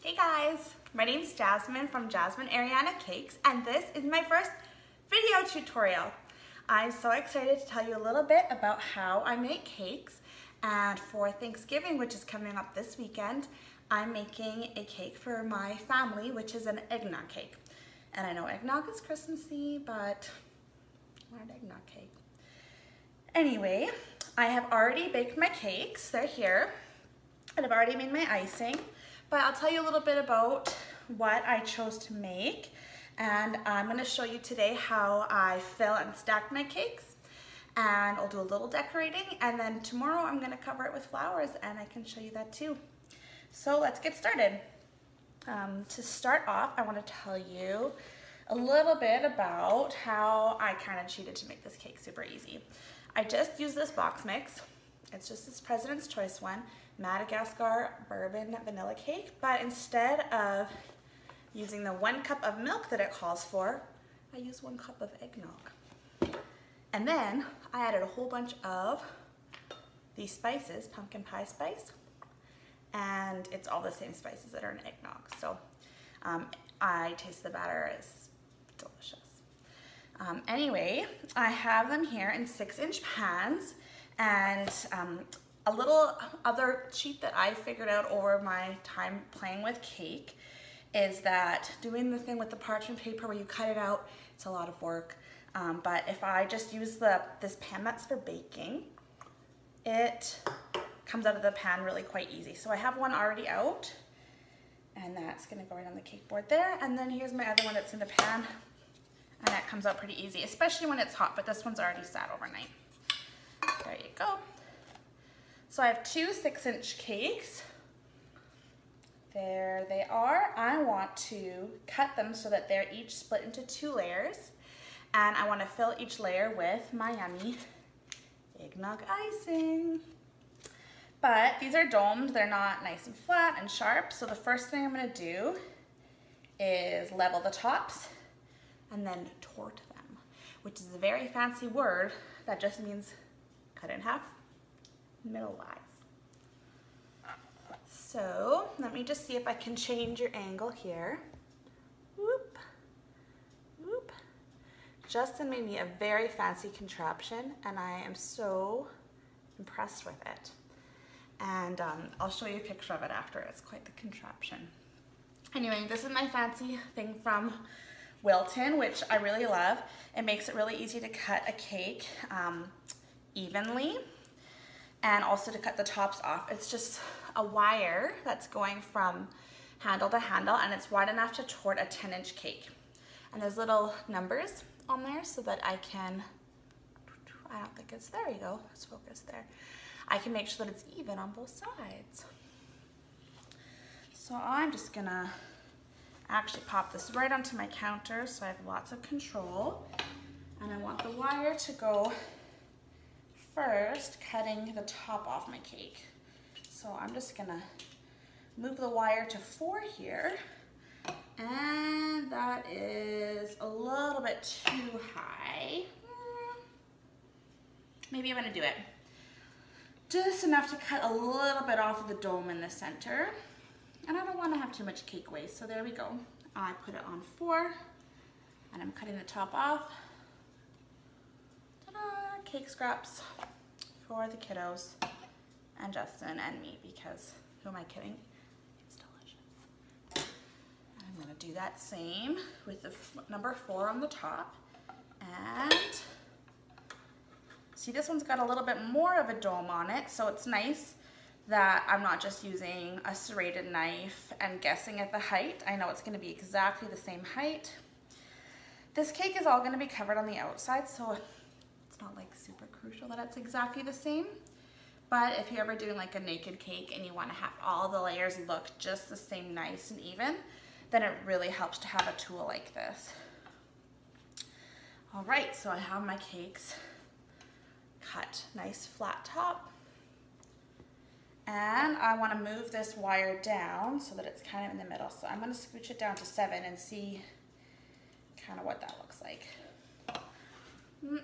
Hey guys, my name's Jasmine from Jasmine Ariana Cakes, and this is my first video tutorial. I'm so excited to tell you a little bit about how I make cakes, and for Thanksgiving, which is coming up this weekend, I'm making a cake for my family, which is an eggnog cake. And I know eggnog is Christmassy, but I want an eggnog cake. Anyway, I have already baked my cakes, they're here, and I've already made my icing. But I'll tell you a little bit about what I chose to make, and I'm going to show you today how I fill and stack my cakes, and I'll do a little decorating, and then tomorrow I'm going to cover it with flowers and I can show you that too. So let's get started. To start off, I want to tell you a little bit about how I kind of cheated to make this cake super easy. I just used this box mix. It's just this President's Choice one, Madagascar bourbon vanilla cake, but instead of using the 1 cup of milk that it calls for, I use 1 cup of eggnog. And then I added a whole bunch of these spices, pumpkin pie spice, and it's all the same spices that are in eggnog. So I taste the batter, is delicious. Anyway, I have them here in 6-inch pans, and a little other cheat that I figured out over my time playing with cake is that doing the thing with the parchment paper where you cut it out, it's a lot of work. But if I just use this pan that's for baking, it comes out of the pan really quite easy. So I have one already out, and that's gonna go right on the cake board there. And then here's my other one that's in the pan, and that comes out pretty easy, especially when it's hot, but this one's already sat overnight. There you go. So I have 2 6-inch cakes. There they are. I want to cut them so that they're each split into 2 layers. And I want to fill each layer with my yummy eggnog icing. But these are domed, they're not nice and flat and sharp. So the first thing I'm going to do is level the tops and then torte them, which is a very fancy word that just means cut in half, middle-wise. So let me just see if I can change your angle here. Whoop, whoop. Justin made me a very fancy contraption, and I am so impressed with it. And I'll show you a picture of it after. It's quite the contraption. Anyway, this is my fancy thing from Wilton, which I really love. It makes it really easy to cut a cake evenly, and also to cut the tops off. It's just a wire that's going from handle to handle, and it's wide enough to torte a 10-inch cake. And there's little numbers on there so that I can, I don't think it's, there you go, let's focus there. I can make sure that it's even on both sides. So I'm just gonna actually pop this right onto my counter so I have lots of control. And I want the wire to go first, cutting the top off my cake. So I'm just gonna move the wire to 4 here, and that is a little bit too high. Maybe I'm gonna do it just enough to cut a little bit off of the dome in the center, and I don't want to have too much cake waste. So there we go. I put it on 4, and I'm cutting the top off. Cake scraps for the kiddos and Justin and me, because who am I kidding? It's delicious. And I'm gonna do that same with the number 4 on the top. And see, this one's got a little bit more of a dome on it, so it's nice that I'm not just using a serrated knife and guessing at the height. I know it's gonna be exactly the same height. This cake is all gonna be covered on the outside, so it's not like super crucial that it's exactly the same. But if you're ever doing like a naked cake and you want to have all the layers look just the same, nice and even, then it really helps to have a tool like this. All right, so I have my cakes cut, nice flat top. And I want to move this wire down so that it's kind of in the middle. So I'm going to scooch it down to 7 and see kind of what that looks like.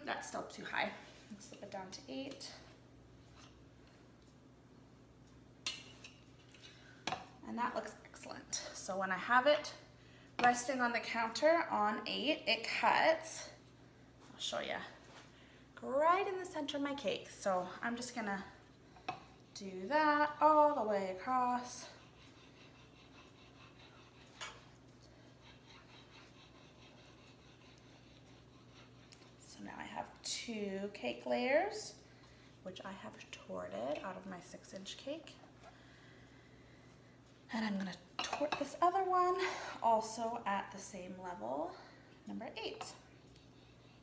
That's still too high. Let's slip it down to 8. And that looks excellent. So when I have it resting on the counter on 8, it cuts, I'll show you, right in the center of my cake. So I'm just gonna do that all the way across. So now I have 2 cake layers, which I have torted out of my 6-inch cake. And I'm gonna tort this other one also at the same level, number 8.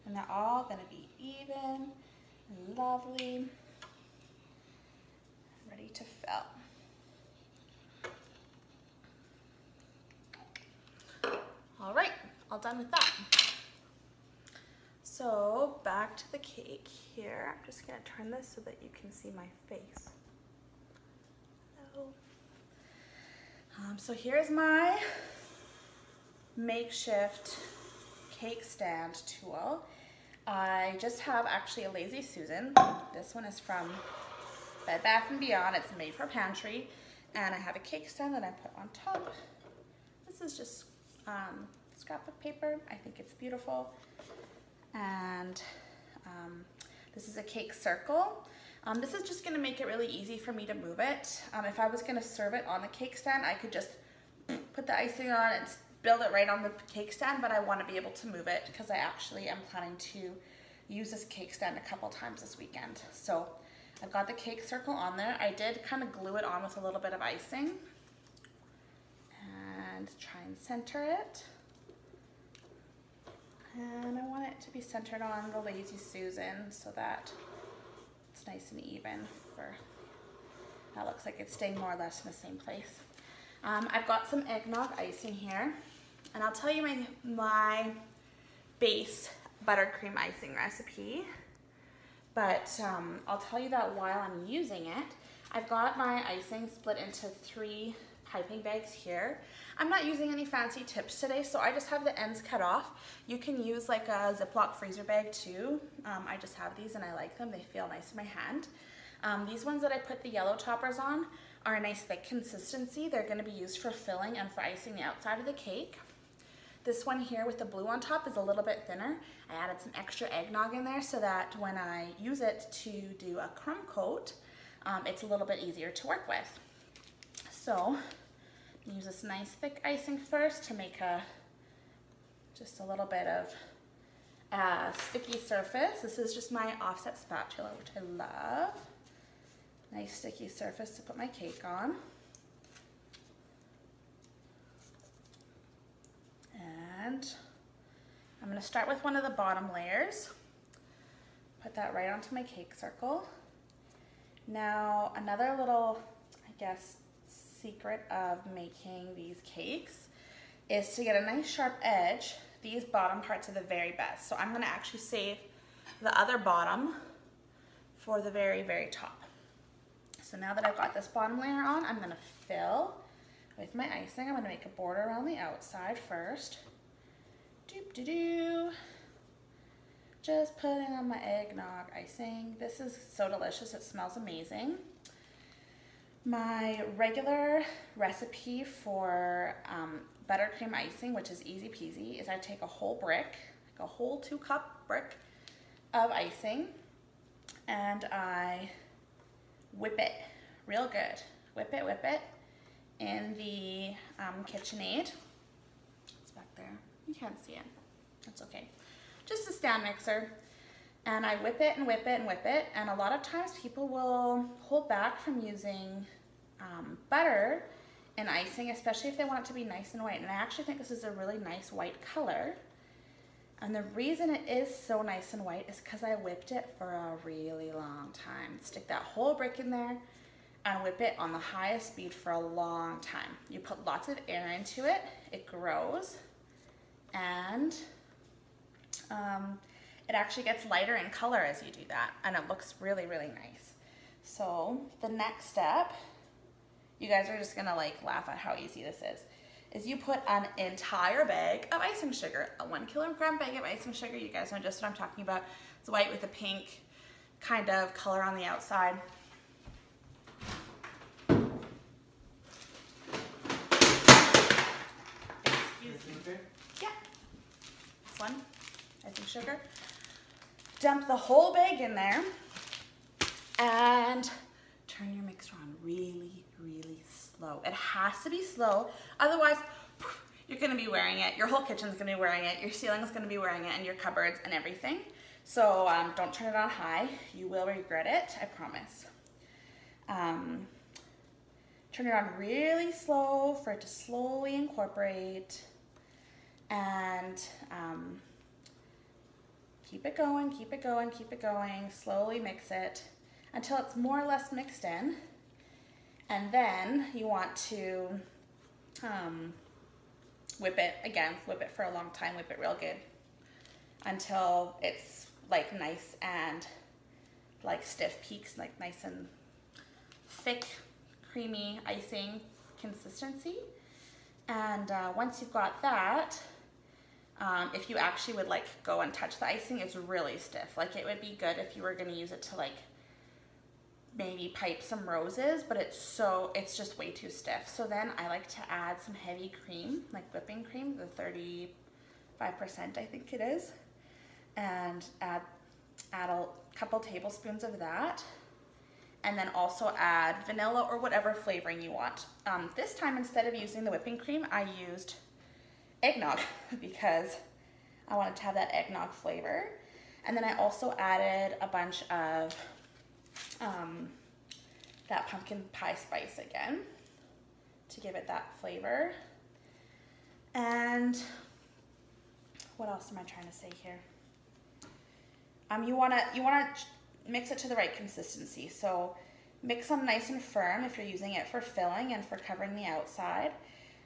And they're all gonna be even, lovely, ready to fill. All right, all done with that. So back to the cake here. I'm just gonna turn this so that you can see my face. Hello. So here's my makeshift cake stand tool. I just have actually a Lazy Susan. This one is from Bed Bath & Beyond. It's made for pantry. And I have a cake stand that I put on top. This is just scrapbook paper. I think it's beautiful. And this is a cake circle. This is just gonna make it really easy for me to move it. If I was gonna serve it on the cake stand, I could just put the icing on and build it right on the cake stand, but I wanna be able to move it because I actually am planning to use this cake stand a couple times this weekend. So I've got the cake circle on there. I did kind of glue it on with a little bit of icing and try and center it. And I want it to be centered on the Lazy Susan so that it's nice and even. That looks like it's staying more or less in the same place. I've got some eggnog icing here, and I'll tell you my base buttercream icing recipe, but I'll tell you that while I'm using it. I've got my icing split into 3 piping bags here. I'm not using any fancy tips today, so I just have the ends cut off. You can use like a Ziploc freezer bag too. I just have these and I like them. They feel nice in my hand. These ones that I put the yellow toppers on are a nice thick consistency. They're gonna be used for filling and for icing the outside of the cake. This one here with the blue on top is a little bit thinner. I added some extra eggnog in there so that when I use it to do a crumb coat, it's a little bit easier to work with. So use this nice thick icing first to make just a little bit of sticky surface. This is just my offset spatula, which I love. Nice sticky surface to put my cake on. And I'm gonna start with one of the bottom layers. Put that right onto my cake circle. Now, another little, I guess, secret of making these cakes is to get a nice sharp edge. These bottom parts are the very best. So I'm gonna actually save the other bottom for the very, very top. So now that I've got this bottom layer on, I'm gonna fill with my icing. I'm gonna make a border around the outside first. Doop-de-doo. Just putting on my eggnog icing. This is so delicious, it smells amazing. My regular recipe for buttercream icing, which is easy peasy, is I take a whole brick, like a whole 2-cup brick of icing, and I whip it real good. Whip it in the KitchenAid. It's back there. You can't see it. That's okay. Just a stand mixer. And I whip it and whip it and whip it. And a lot of times people will hold back from using butter and icing, especially if they want it to be nice and white. And I actually think this is a really nice white color. And the reason it is so nice and white is because I whipped it for a really long time. Stick that whole brick in there and whip it on the highest speed for a long time. You put lots of air into it, it grows, and it actually gets lighter in color as you do that, and it looks really, really nice. So the next step, you guys are just gonna like laugh at how easy this is you put an entire bag of icing sugar, a 1 kilogram bag of icing sugar. You guys know just what I'm talking about. It's white with a pink kind of color on the outside. sugar? Yeah. This one, icing sugar. Dump the whole bag in there and turn your mixer on really, really slow. It has to be slow, otherwise you're gonna be wearing it. Your whole kitchen's gonna be wearing it. Your ceiling's gonna be wearing it, and your cupboards and everything. So don't turn it on high. You will regret it, I promise. Turn it on really slow for it to slowly incorporate, and keep it going, keep it going, keep it going. Slowly mix it until it's more or less mixed in. And then you want to whip it again, whip it for a long time, whip it real good until it's like nice and like stiff peaks, like nice and thick, creamy icing consistency. And once you've got that, if you actually would like go and touch the icing, it's really stiff. Like it would be good if you were going to use it to like maybe pipe some roses, but it's just way too stiff. So then I like to add some heavy cream, like whipping cream, the 35% I think it is, and add a couple tablespoons of that. And then also add vanilla or whatever flavoring you want. This time, instead of using the whipping cream, I used eggnog because I wanted to have that eggnog flavor. And then I also added a bunch of that pumpkin pie spice again to give it that flavor. And what else am I trying to say here? You wanna mix it to the right consistency. So mix them nice and firm if you're using it for filling and for covering the outside.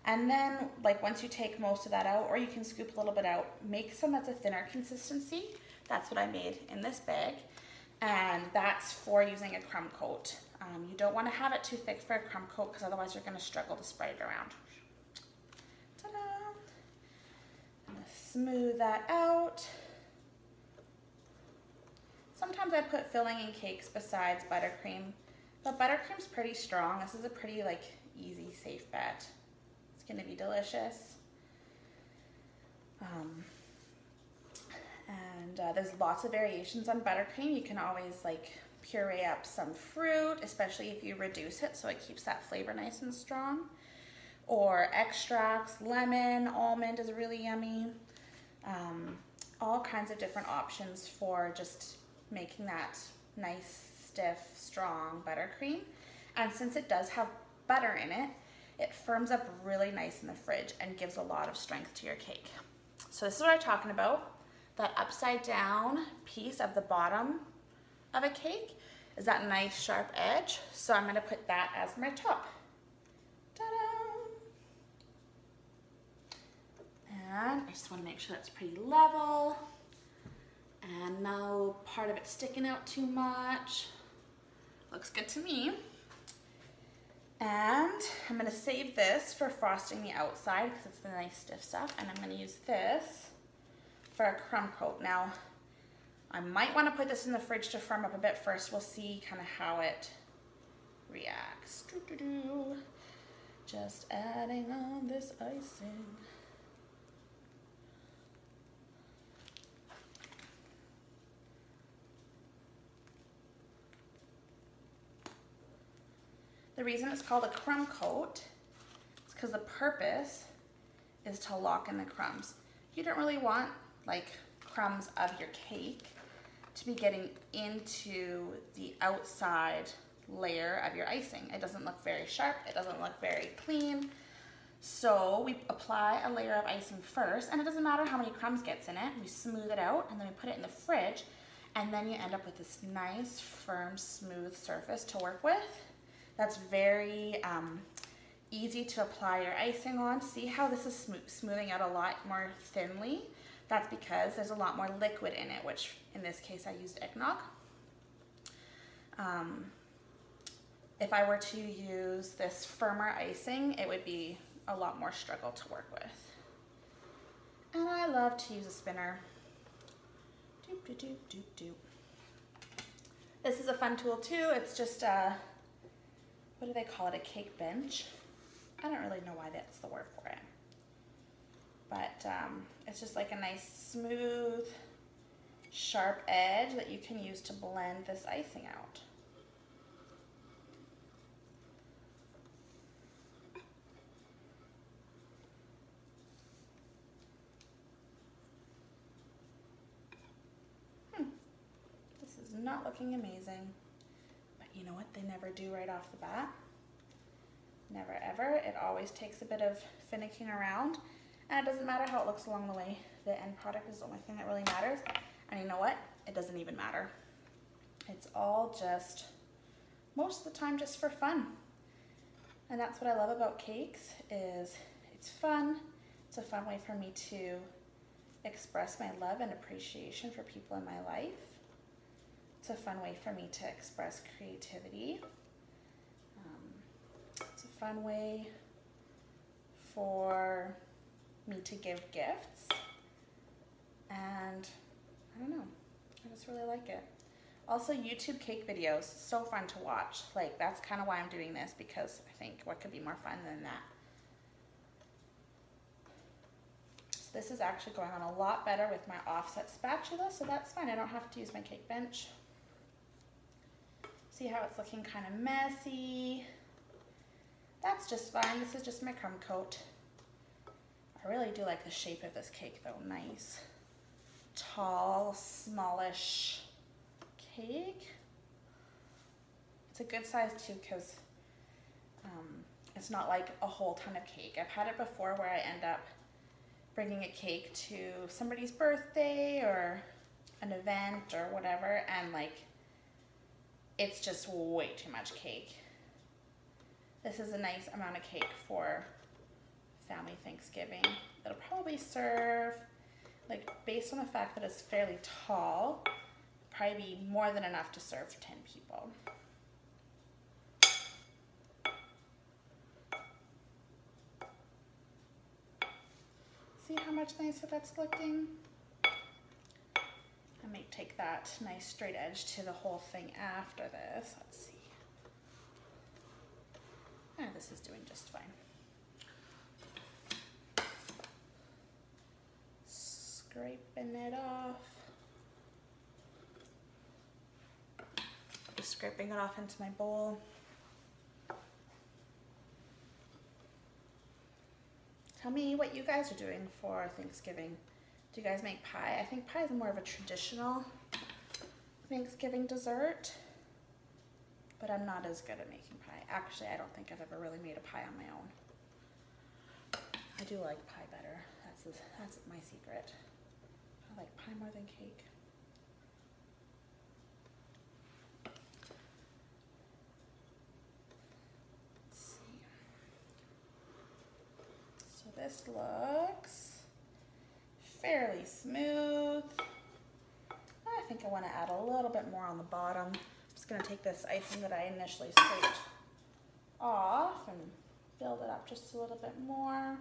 And then like once you take most of that out, or you can scoop a little bit out, make some that's a thinner consistency. That's what I made in this bag. And that's for using a crumb coat. You don't want to have it too thick for a crumb coat because otherwise you're going to struggle to spread it around. Ta-da! I'm going to smooth that out. Sometimes I put filling in cakes besides buttercream, but buttercream's pretty strong. This is a pretty like easy, safe bet. It's gonna be delicious. There's lots of variations on buttercream. You can always like puree up some fruit, especially if you reduce it so it keeps that flavor nice and strong. Or extracts, lemon, almond is really yummy. All kinds of different options for just making that nice, stiff, strong buttercream. And since it does have butter in it, it firms up really nice in the fridge and gives a lot of strength to your cake. So this is what I'm talking about. That upside down piece of the bottom of a cake is that nice sharp edge. So I'm gonna put that as my top. Ta-da! And I just wanna make sure that's pretty level. And no part of it sticking out too much. Looks good to me. And I'm gonna save this for frosting the outside because it's the nice stiff stuff. And I'm gonna use this for a crumb coat. Now, I might wanna put this in the fridge to firm up a bit first. We'll see kind of how it reacts. Just adding on this icing. The reason it's called a crumb coat is because the purpose is to lock in the crumbs. You don't really want like crumbs of your cake to be getting into the outside layer of your icing. It doesn't look very sharp, it doesn't look very clean. So we apply a layer of icing first, and it doesn't matter how many crumbs gets in it. We smooth it out and then we put it in the fridge, and then you end up with this nice, firm, smooth surface to work with. That's very easy to apply your icing on. See how this is smoothing out a lot more thinly? That's because there's a lot more liquid in it, which in this case I used eggnog. If I were to use this firmer icing, it would be a lot more struggle to work with. And I love to use a spinner. Doop, doop, doop, doop, doop. This is a fun tool too. It's just what do they call it? A cake bench. I don't really know why that's the word for it. but it's just like a nice smooth, sharp edge that you can use to blend this icing out. This is not looking amazing, but you know what they never do right off the bat? Never ever. It always takes a bit of finicking around, and it doesn't matter how it looks along the way. The end product is the only thing that really matters. And you know what? It doesn't even matter. It's all just, most of the time, just for fun. And that's what I love about cakes, is it's fun. It's a fun way for me to express my love and appreciation for people in my life. It's a fun way for me to express creativity. It's a fun way for me to give gifts. And I don't know, I just really like it. Also, YouTube cake videos, so fun to watch. Like, that's kind of why I'm doing this, because I think what could be more fun than that? So this is actually going on a lot better with my offset spatula, so that's fine. I don't have to use my cake bench. See how it's looking kind of messy? That's just fine. This is just my crumb coat. I really do like the shape of this cake though. Nice, tall, smallish cake. It's a good size too, because it's not like a whole ton of cake. I've had it before where I end up bringing a cake to somebody's birthday or an event or whatever, and like, it's just way too much cake. This is a nice amount of cake for family Thanksgiving. It'll probably serve, like, based on the fact that it's fairly tall, probably be more than enough to serve 10 people. See how much nicer that's looking? I may take that nice straight edge to the whole thing after this. Let's see. Ah, this is doing just fine. Scraping it off. Just scraping it off into my bowl. Tell me what you guys are doing for Thanksgiving. Do you guys make pie? I think pie is more of a traditional Thanksgiving dessert, but I'm not as good at making pie. Actually, I don't think I've ever really made a pie on my own. I do like pie better. That's my secret. I like pie more than cake. Let's see. So this looks fairly smooth. I think I want to add a little bit more on the bottom. I'm just going to take this icing that I initially scraped off and build it up just a little bit more.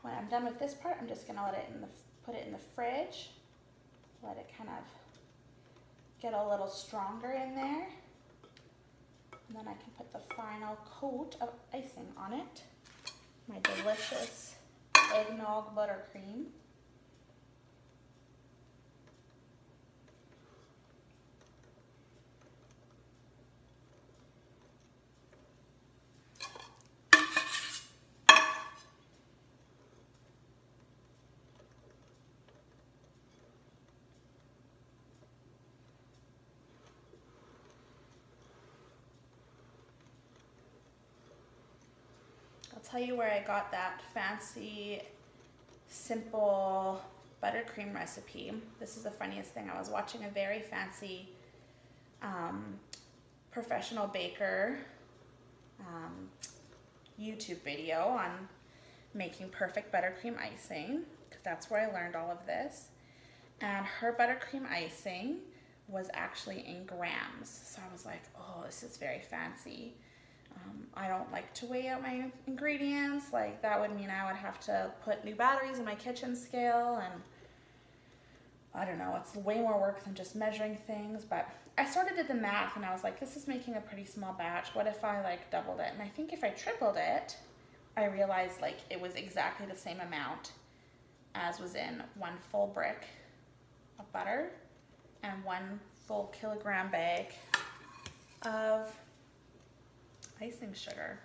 When I'm done with this part, I'm just going to put it in the fridge. Let it kind of get a little stronger in there. And then I can put the final coat of icing on it. My delicious eggnog buttercream. I'll tell you where I got that fancy, simple buttercream recipe. This is the funniest thing. I was watching a very fancy professional baker YouTube video on making perfect buttercream icing, because that's where I learned all of this. And her buttercream icing was actually in grams. So I was like, oh, this is very fancy. I don't like to weigh out my ingredients. Like, that would mean I would have to put new batteries in my kitchen scale, and I don't know, it's way more work than just measuring things, but I sort of did the math and I was like, this is making a pretty small batch. What if I like doubled it? And I think if I tripled it, I realized like it was exactly the same amount as was in 1 full brick of butter and 1 full kilogram bag of icing sugar.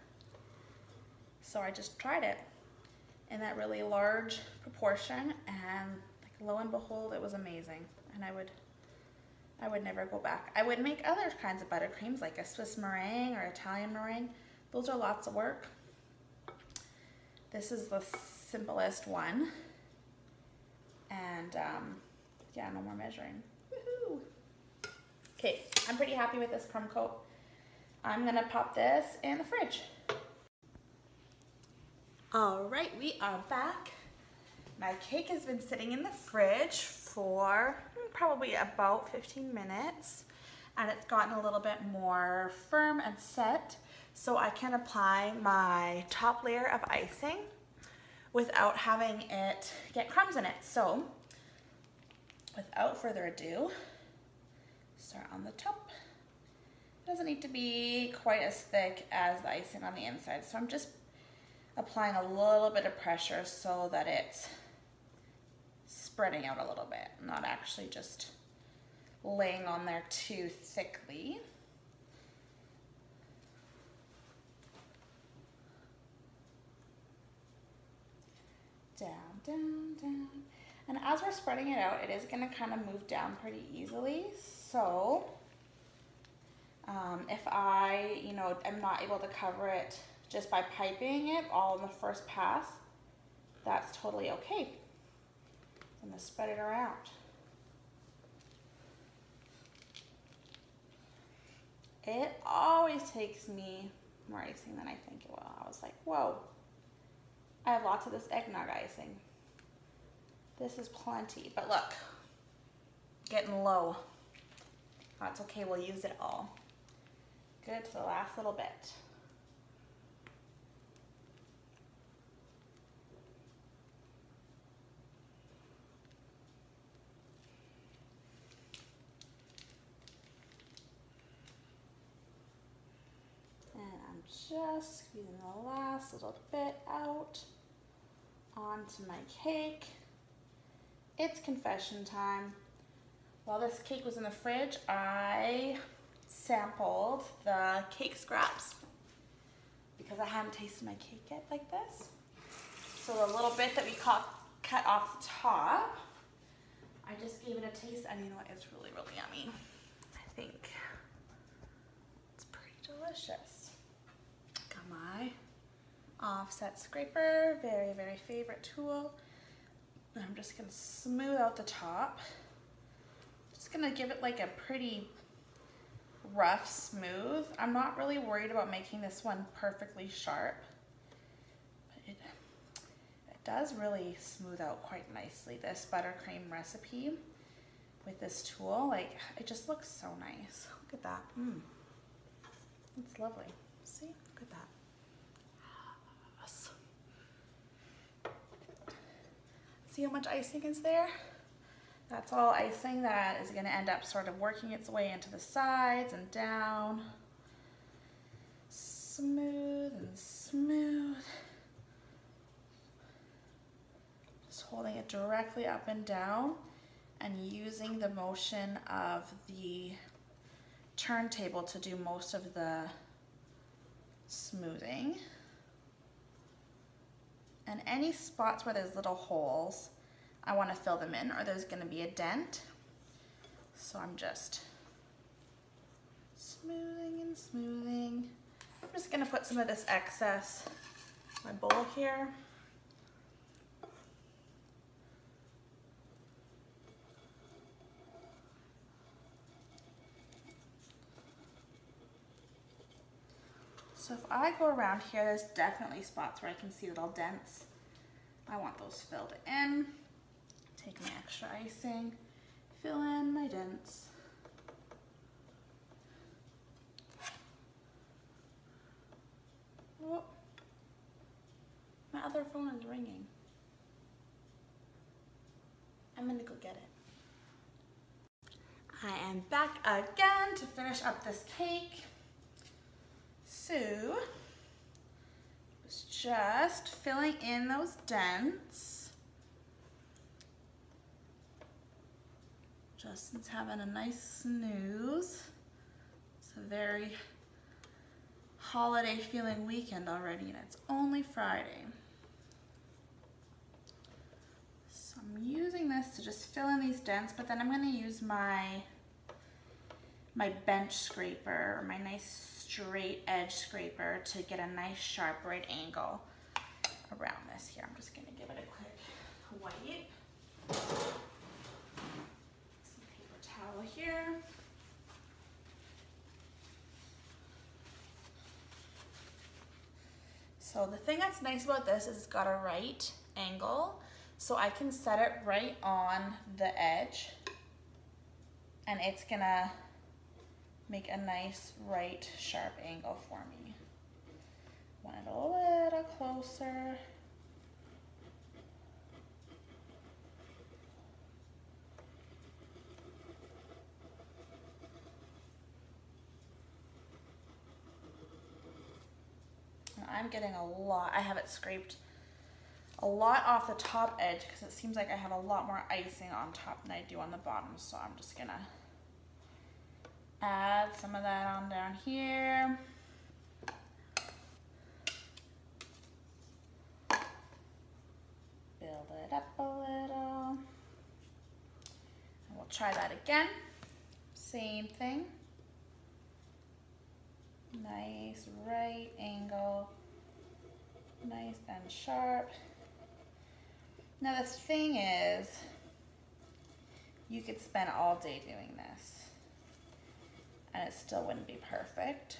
So I just tried it in that really large proportion, and like lo and behold, it was amazing. And I would never go back. I would make other kinds of buttercreams like a Swiss meringue or Italian meringue. Those are lots of work. This is the simplest one. And yeah, no more measuring. Woohoo! Okay, I'm pretty happy with this crumb coat. I'm gonna pop this in the fridge. All right, we are back. My cake has been sitting in the fridge for probably about 15 minutes, and it's gotten a little bit more firm and set, so I can apply my top layer of icing without having it get crumbs in it. So without further ado, start on the top. It doesn't need to be quite as thick as the icing on the inside, so I'm just applying a little bit of pressure so that it's spreading out a little bit, not actually just laying on there too thickly. Down, down, down. And as we're spreading it out, it is gonna kind of move down pretty easily. So if I, am not able to cover it just by piping it all in the first pass, that's totally okay. I'm gonna spread it around. It always takes me more icing than I think it will. I was like, whoa, I have lots of this eggnog icing. This is plenty, but look, getting low. That's okay, we'll use it all. Good to the last little bit. And I'm just squeezing the last little bit out onto my cake. It's confession time. While this cake was in the fridge, I sampled the cake scraps because I hadn't tasted my cake yet like this. So the little bit that we cut off the top, I just gave it a taste, and you know what, it's really, really yummy. I think it's pretty delicious. Got my offset scraper, very, very favorite tool. And I'm just gonna smooth out the top. Just gonna give it like a pretty rough smooth. I'm not really worried about making this one perfectly sharp, but it does really smooth out quite nicely, this buttercream recipe with this tool. Like, it just looks so nice. Look at that. It's lovely. See, look at that. Yes. See how much icing is there? That's all icing that is going to end up sort of working its way into the sides and down. Smooth and smooth. Just holding it directly up and down and using the motion of the turntable to do most of the smoothing. And any spots where there's little holes, I want to fill them in, or there's going to be a dent. So I'm just smoothing and smoothing. I'm just going to put some of this excess in my bowl here. So if I go around here, there's definitely spots where I can see little dents. I want those filled in. Take my extra icing, fill in my dents. Oh, my other phone is ringing. I'm gonna go get it. I am back again to finish up this cake. So, was just filling in those dents. Justin's having a nice snooze. It's a very holiday feeling weekend already, and it's only Friday. So I'm using this to just fill in these dents, but then I'm going to use my bench scraper, or my nice straight edge scraper, to get a nice sharp right angle around this here. I'm just going to give it a quick wipe. Some paper towel here. So the thing that's nice about this is it's got a right angle, so I can set it right on the edge, and it's gonna make a nice right sharp angle for me. Want it a little closer. I'm getting a lot, I have it scraped a lot off the top edge because it seems like I have a lot more icing on top than I do on the bottom, so I'm just gonna add some of that on down here. Build it up a little. And we'll try that again. Same thing. Nice right angle, nice and sharp. Now the thing is, you could spend all day doing this and it still wouldn't be perfect.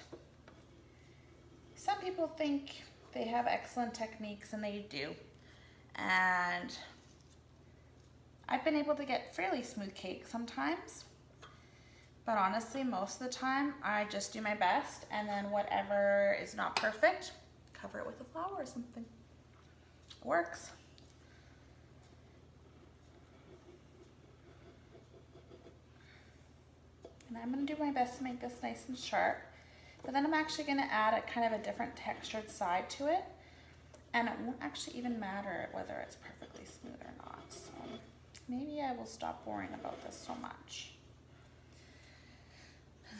Some people think they have excellent techniques, and they do. And I've been able to get fairly smooth cake sometimes. But honestly, most of the time, I just do my best, and then whatever is not perfect, cover it with a flower or something. It works. And I'm gonna do my best to make this nice and sharp, but then I'm actually gonna add a kind of a different textured side to it, and it won't actually even matter whether it's perfectly smooth or not. So maybe I will stop worrying about this so much.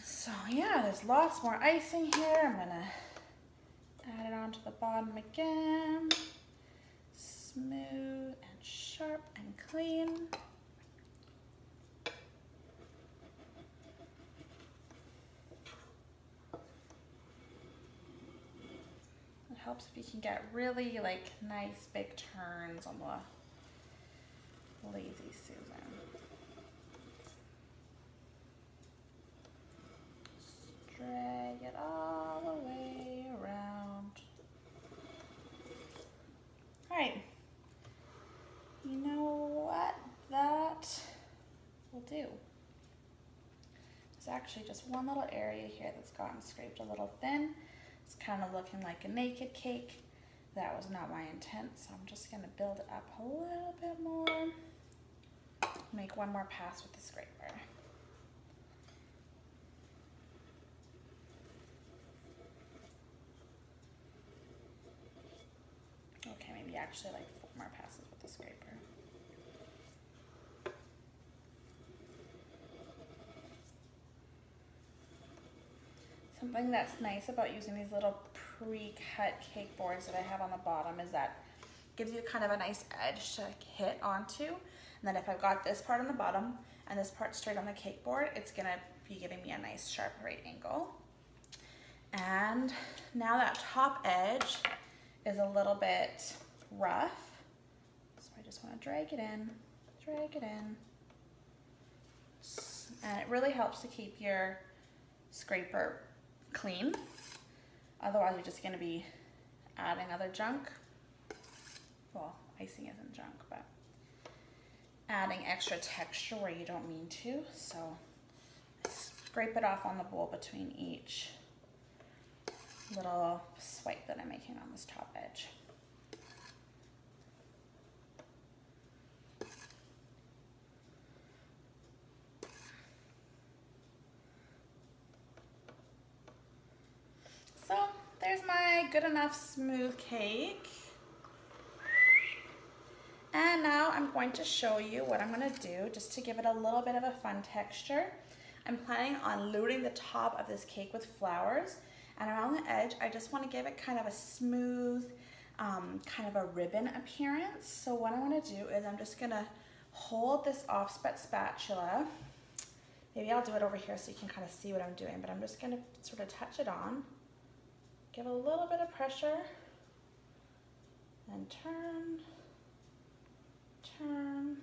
So yeah, there's lots more icing here. I'm gonna add it onto the bottom again. Smooth and sharp and clean. It helps if you can get really like nice big turns on the Lazy Susan. Drag it all the way around. All right, you know what that will do? There's actually just one little area here that's gotten scraped a little thin. It's kind of looking like a naked cake. That was not my intent, so I'm just gonna build it up a little bit more. Make one more pass with the scraper. Okay, maybe actually like 4 more passes with the scraper. Something that's nice about using these little pre-cut cake boards that I have on the bottom is that it gives you kind of a nice edge to hit onto. And then if I've got this part on the bottom and this part straight on the cake board, it's gonna be giving me a nice sharp right angle. And now that top edge is a little bit rough, so I just want to drag it in, and it really helps to keep your scraper clean. Otherwise you're just going to be adding other junk. Well, icing isn't junk, but adding extra texture where you don't mean to. So scrape it off on the bowl between each little swipe that I'm making on this top edge. good enough smooth cake. And now I'm going to show you what I'm going to do just to give it a little bit of a fun texture. I'm planning on loading the top of this cake with flowers, and around the edge I just want to give it kind of a smooth, kind of a ribbon appearance. So what I want to do is I'm just going to hold this offset spatula. Maybe I'll do it over here so you can kind of see what I'm doing, but I'm just going to sort of touch it on, give a little bit of pressure, and turn, turn,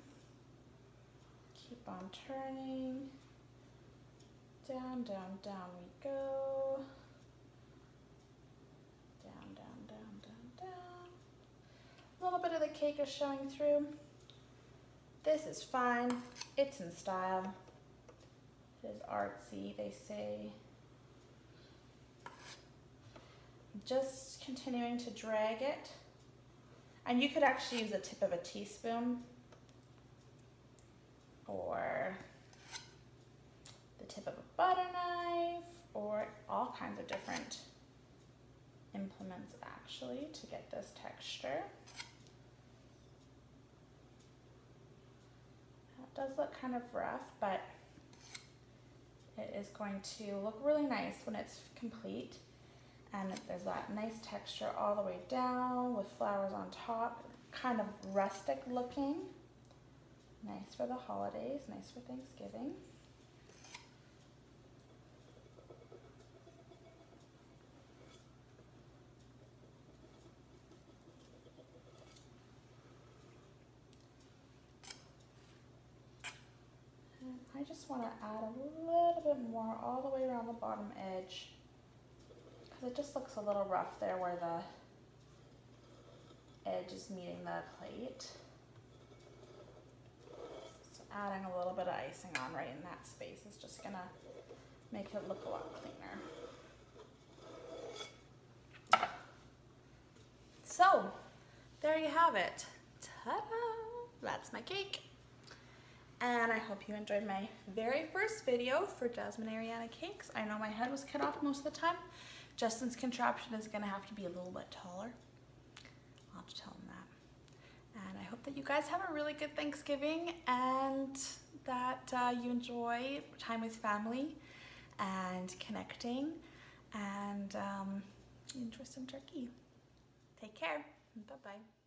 keep on turning, down, down, down we go, down, down, down, down, down. A little bit of the cake is showing through. This is fine, it's in style, it is artsy, they say. Just continuing to drag it. And you could actually use the tip of a teaspoon or the tip of a butter knife or all kinds of different implements actually to get this texture. It does look kind of rough, but it is going to look really nice when it's complete. And there's that nice texture all the way down with flowers on top, kind of rustic looking. Nice for the holidays, nice for Thanksgiving. And I just want to add a little bit more all the way around the bottom edge. It just looks a little rough there where the edge is meeting the plate. So adding a little bit of icing on right in that space is just gonna make it look a lot cleaner. So there you have it. Ta-da! That's my cake. And I hope you enjoyed my very first video for Jasmine Ariana Cakes. I know my head was cut off most of the time. Justin's contraption is going to have to be a little bit taller. I'll have to tell him that. And I hope that you guys have a really good Thanksgiving and that you enjoy time with family and connecting and enjoy some turkey. Take care. Bye-bye.